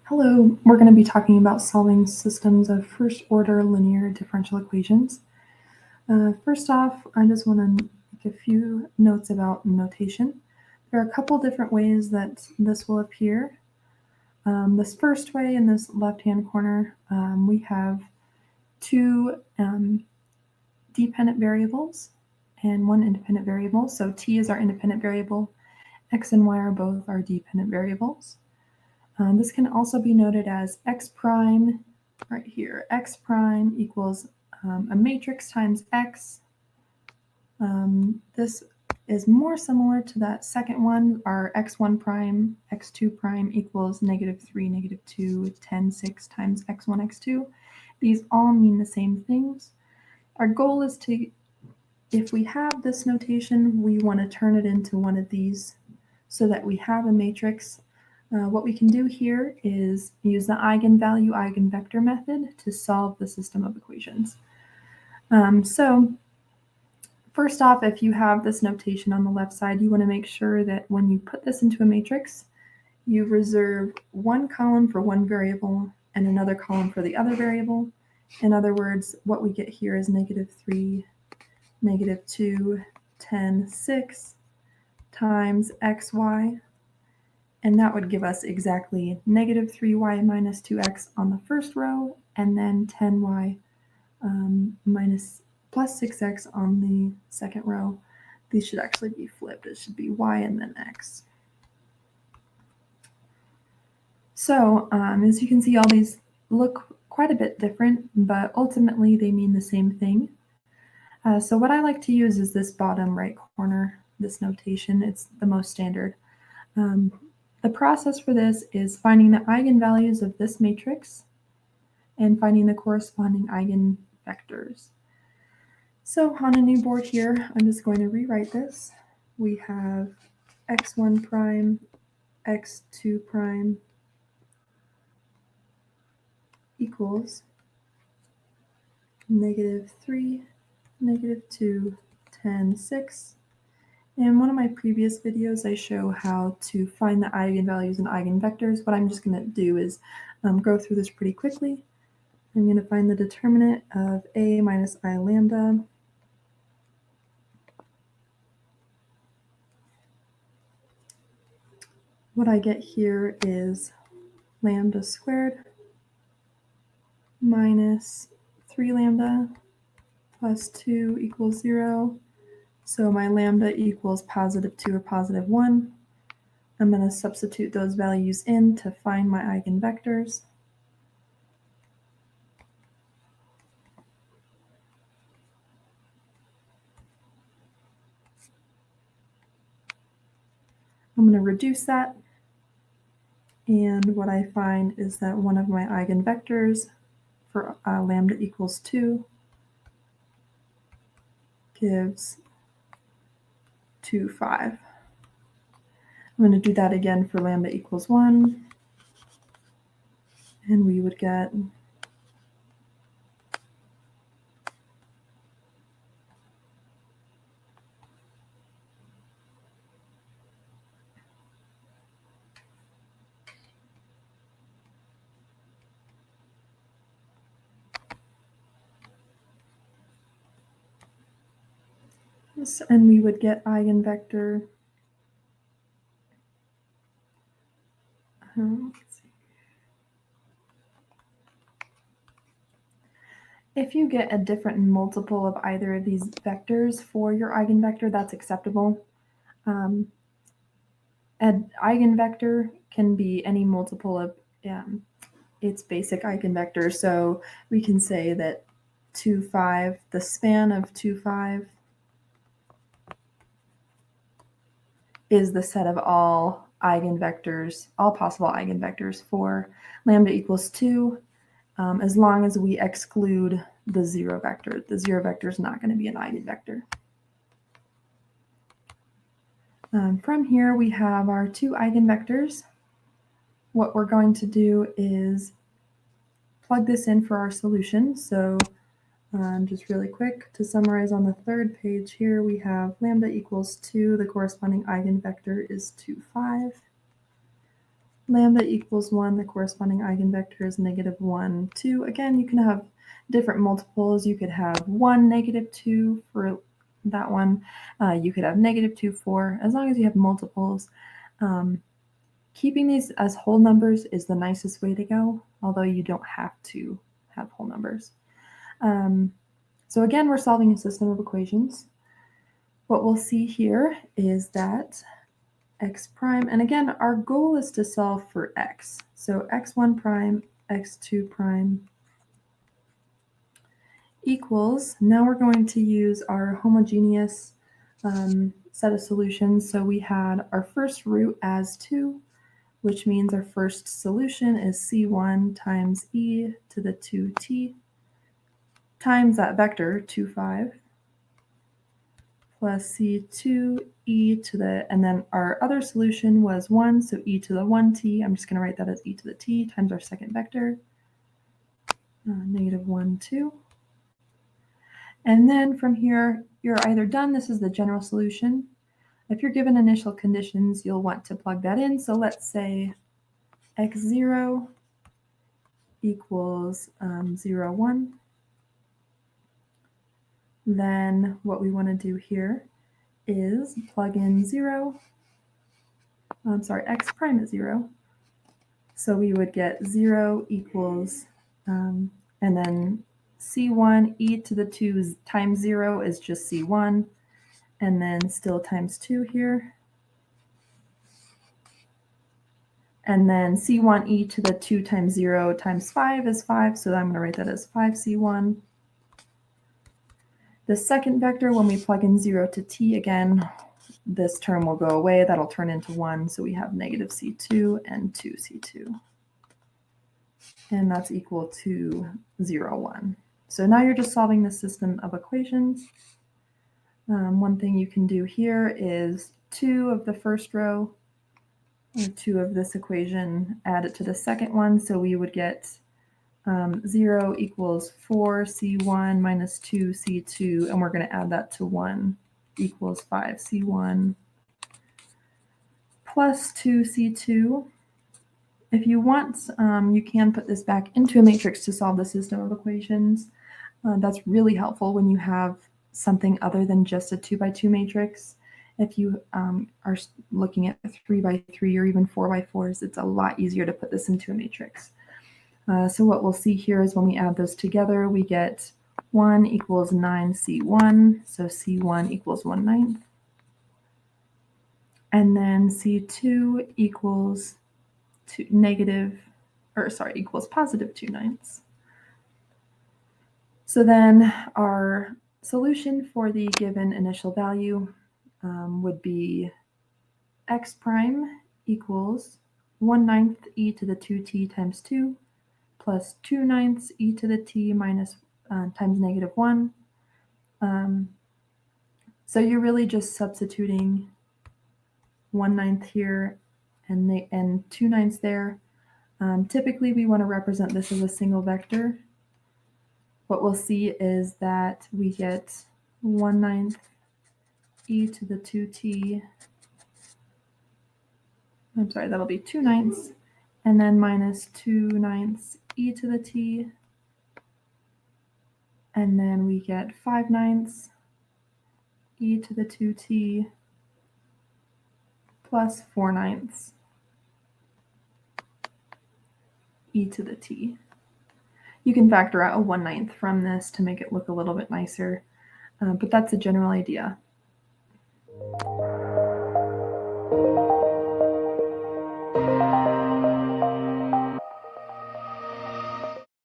Hello, we're going to be talking about solving systems of first-order linear differential equations. First off, I just want to make a few notes about notation. There are a couple different ways that this will appear. This first way in this left-hand corner, we have two dependent variables and one independent variable. So t is our independent variable, x and y are both our dependent variables. This can also be noted as x prime, right here. X prime equals a matrix times x. This is more similar to that second one. Our x1 prime, x2 prime equals -3, -2, 10, 6 times x1, x2. These all mean the same things. Our goal is to, if we have this notation, we want to turn it into one of these so that we have a matrix. What we can do here is use the eigenvalue eigenvector method to solve the system of equations. So first off, if you have this notation on the left side, you want to make sure that when you put this into a matrix, you reserve one column for one variable and another column for the other variable. In other words, what we get here is -3, -2, 10, 6 times xy. And that would give us exactly -3y minus 2x on the first row, and then 10y plus 6x on the second row. These should actually be flipped. It should be y and then x. So as you can see, all these look quite a bit different, but ultimately they mean the same thing. So what I like to use is this bottom right corner, this notation. It's the most standard. The process for this is finding the eigenvalues of this matrix and finding the corresponding eigenvectors. So on a new board here, I'm just going to rewrite this. We have x1 prime, x2 prime equals -3, -2, 10, 6. In one of my previous videos, I show how to find the eigenvalues and eigenvectors. What I'm just going to do is go through this pretty quickly. I'm going to find the determinant of a minus I lambda. What I get here is lambda squared minus 3 lambda plus 2 equals 0. So my lambda equals +2 or +1. I'm going to substitute those values in to find my eigenvectors. I'm going to reduce that. And what I find is that one of my eigenvectors for lambda equals 2 gives 2, 5. I'm going to do that again for lambda equals 1. And we would get this, and we would get eigenvector. Let's see. If you get a different multiple of either of these vectors for your eigenvector, that's acceptable. An eigenvector can be any multiple of its basic eigenvector. So we can say that 2, 5, the span of 2, 5 is the set of all eigenvectors, all possible eigenvectors for lambda equals 2, as long as we exclude the 0 vector. The 0 vector is not going to be an eigenvector. From here, we have our 2 eigenvectors. What we're going to do is plug this in for our solution. So just really quick to summarize, on the third page here, we have lambda equals 2. The corresponding eigenvector is 2, 5. lambda equals 1, the corresponding eigenvector is -1, 2. Again, you can have different multiples. You could have 1, -2 for that one. You could have -2, 4, as long as you have multiples. Keeping these as whole numbers is the nicest way to go, although you don't have to have whole numbers. So again, we're solving a system of equations. What we'll see here is that x prime, and again, our goal is to solve for x. So x1 prime, x2 prime equals, now we're going to use our homogeneous set of solutions. So we had our first root as 2, which means our first solution is c1 times e to the 2t times that vector 2, 5 plus c2 e to the, and then our other solution was 1, so e to the 1t. I'm just going to write that as e to the t times our second vector, -1, 2. And then from here, you're either done. This is the general solution. If you're given initial conditions, you'll want to plug that in. So let's say x0 equals 0, 1. Then what we want to do here is plug in 0. I'm sorry, x prime is 0. So we would get 0 equals, and then c1 e to the 2 times 0 is just c1, and then still times 2 here. And then c1 e to the 2 times 0 times 5 is 5, so I'm going to write that as 5c1. The second vector, when we plug in 0 to t again, this term will go away. That'll turn into 1, so we have -c2 and 2c2. And that's equal to 0, 1. So now you're just solving the system of equations. One thing you can do here is 2 of the first row, or 2 of this equation, add it to the second one. So we would get 0 equals 4c1 minus 2c2, and we're going to add that to 1 equals 5c1 plus 2c2. If you want, you can put this back into a matrix to solve the system of equations. That's really helpful when you have something other than just a 2x2 matrix. If you are looking at 3x3 or even 4x4s, it's a lot easier to put this into a matrix. So what we'll see here is when we add those together, we get 1 equals 9c1, so c1 equals 1/9. And then c2 equals equals positive 2/9. So then our solution for the given initial value would be x prime equals 1/9 e to the 2t times 2 plus 2/9 e to the t minus times -1. So you're really just substituting 1/9 here and 2/9 there. Typically, we want to represent this as a single vector. What we'll see is that we get 1/9 e to the 2t. I'm sorry, that'll be 2/9, and then minus 2/9 e to the t. And then we get 5/9 e to the 2t plus 4/9 e to the t. You can factor out a 1/9 from this to make it look a little bit nicer, but that's the general idea.